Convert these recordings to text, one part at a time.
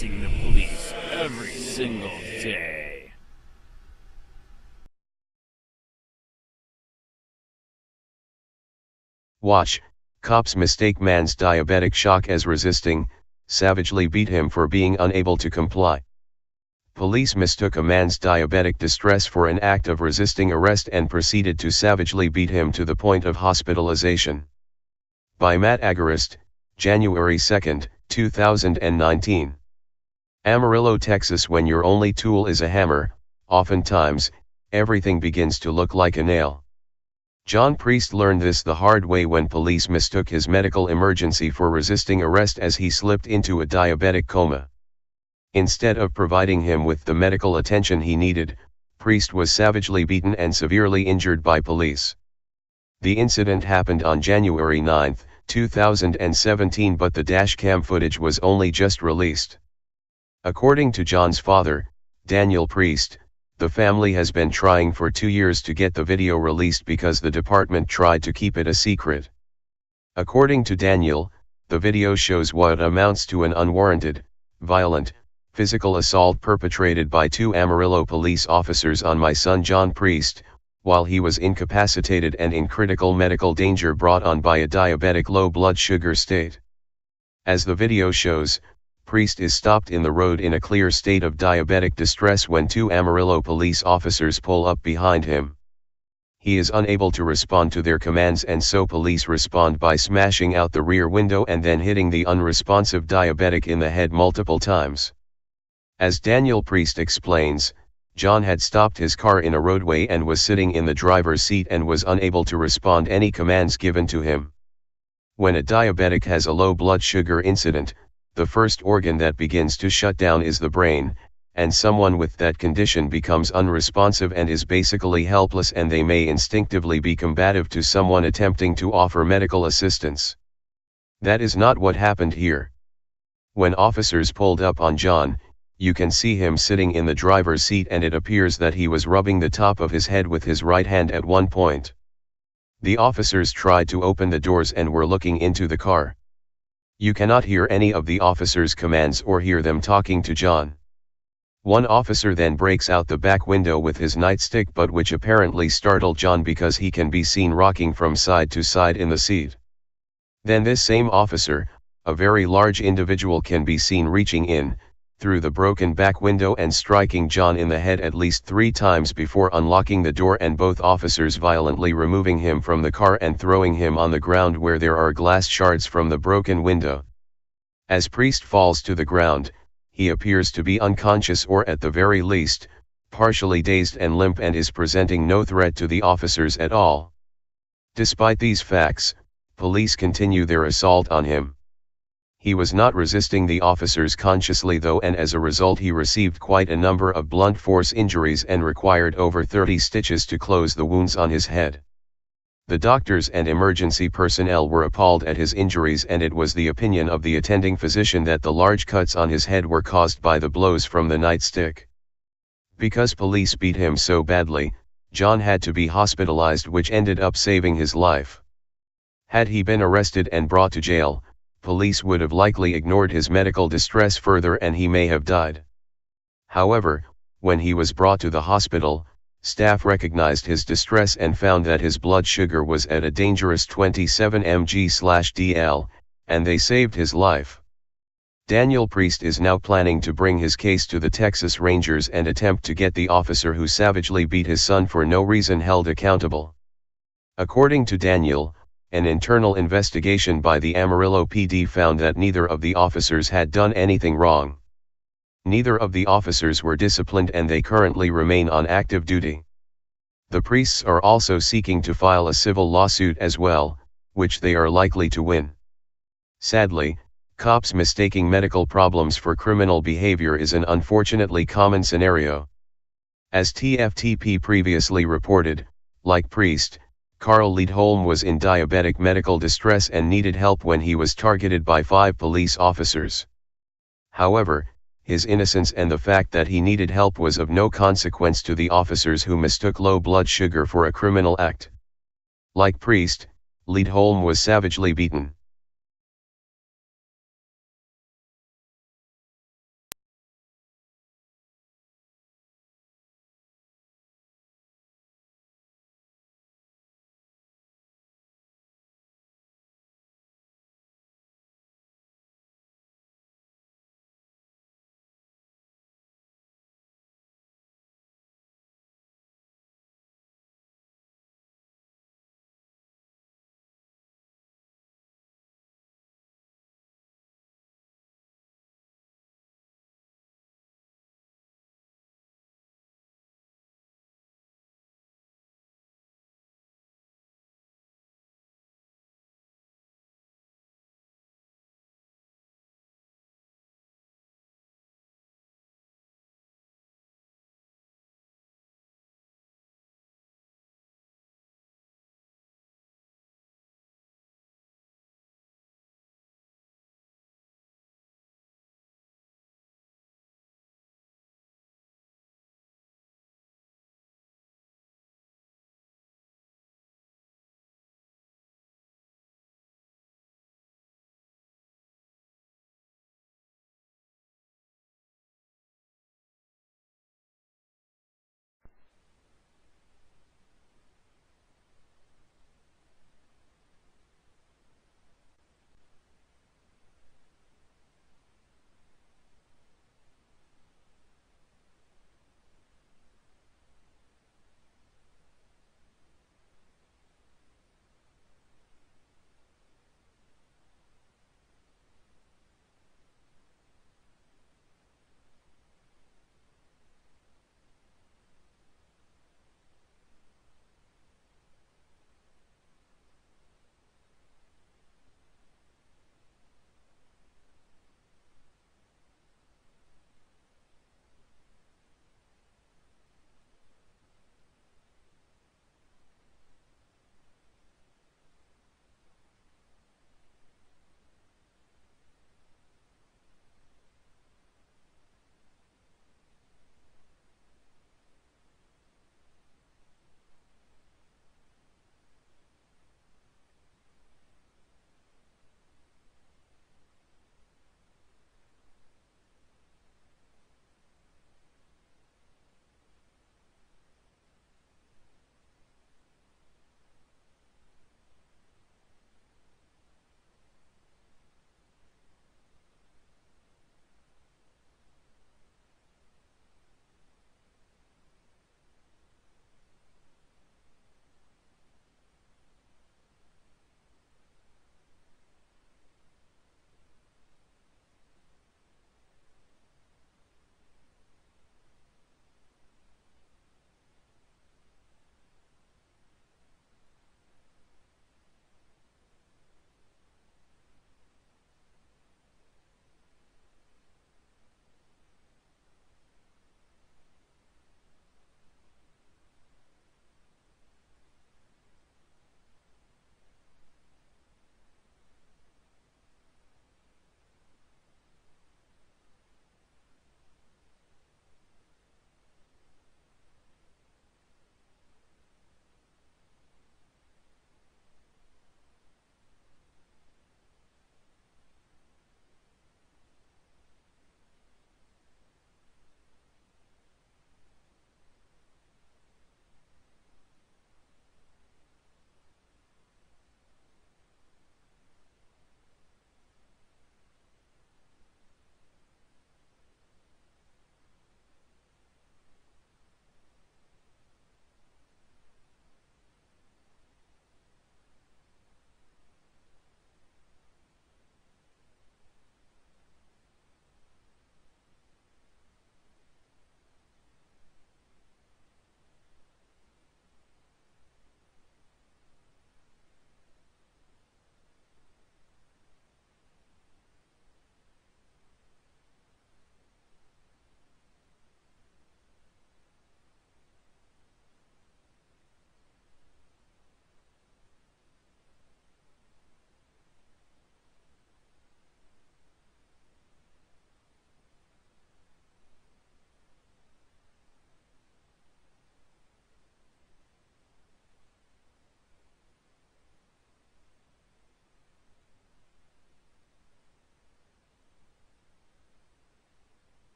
facing the police every single day. Watch, cops mistake man's diabetic shock as resisting, savagely beat him for being unable to comply. Police mistook a man's diabetic distress for an act of resisting arrest and proceeded to savagely beat him to the point of hospitalization. By Matt Agarist, January 2, 2019. Amarillo, Texas. When your only tool is a hammer, oftentimes, everything begins to look like a nail. John Priest learned this the hard way when police mistook his medical emergency for resisting arrest as he slipped into a diabetic coma. Instead of providing him with the medical attention he needed, Priest was savagely beaten and severely injured by police. The incident happened on January 9, 2017, but the dashcam footage was only just released. According to John's father, Daniel Priest, the family has been trying for 2 years to get the video released because the department tried to keep it a secret. According to Daniel, the video shows what amounts to an unwarranted, violent, physical assault perpetrated by 2 Amarillo police officers on my son John Priest, while he was incapacitated and in critical medical danger brought on by a diabetic low blood sugar state. As the video shows, Priest is stopped in the road in a clear state of diabetic distress when 2 Amarillo police officers pull up behind him. He is unable to respond to their commands, and so police respond by smashing out the rear window and then hitting the unresponsive diabetic in the head multiple times. As Daniel Priest explains, John had stopped his car in a roadway and was sitting in the driver's seat and was unable to respond any commands given to him. When a diabetic has a low blood sugar incident, the first organ that begins to shut down is the brain, and someone with that condition becomes unresponsive and is basically helpless, and they may instinctively be combative to someone attempting to offer medical assistance. That is not what happened here. When officers pulled up on John, you can see him sitting in the driver's seat, and it appears that he was rubbing the top of his head with his right hand at one point. The officers tried to open the doors and were looking into the car. You cannot hear any of the officers' commands or hear them talking to John. One officer then breaks out the back window with his nightstick, but which apparently startled John because he can be seen rocking from side to side in the seat. Then this same officer, a very large individual, can be seen reaching in through the broken back window and striking John in the head at least 3 times before unlocking the door, and both officers violently removing him from the car and throwing him on the ground where there are glass shards from the broken window. As Priest falls to the ground, he appears to be unconscious, or at the very least, partially dazed and limp, and is presenting no threat to the officers at all. Despite these facts, police continue their assault on him. He was not resisting the officers consciously though, and as a result he received quite a number of blunt force injuries and required over 30 stitches to close the wounds on his head. The doctors and emergency personnel were appalled at his injuries, and it was the opinion of the attending physician that the large cuts on his head were caused by the blows from the nightstick. Because police beat him so badly, John had to be hospitalized, which ended up saving his life. Had he been arrested and brought to jail, police would have likely ignored his medical distress further and he may have died. However, when he was brought to the hospital, staff recognized his distress and found that his blood sugar was at a dangerous 27 mg/dl, and they saved his life. Daniel Priest is now planning to bring his case to the Texas Rangers and attempt to get the officer who savagely beat his son for no reason held accountable. According to Daniel, an internal investigation by the Amarillo PD found that neither of the officers had done anything wrong. Neither of the officers were disciplined and they currently remain on active duty. The Priests are also seeking to file a civil lawsuit as well, which they are likely to win. Sadly, cops mistaking medical problems for criminal behavior is an unfortunately common scenario. As TFTP previously reported, like Priest, Carl Liedholm was in diabetic medical distress and needed help when he was targeted by 5 police officers. However, his innocence and the fact that he needed help was of no consequence to the officers who mistook low blood sugar for a criminal act. Like Priest, Liedholm was savagely beaten.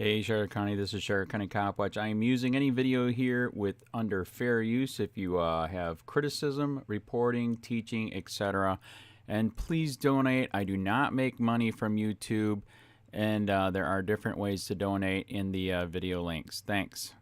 Hey Sheriff County, this is Sheriff County COPWATCH. I am using any video here with under fair use if you have criticism, reporting, teaching, etc. And please donate. I do not make money from YouTube, and there are different ways to donate in the video links. Thanks.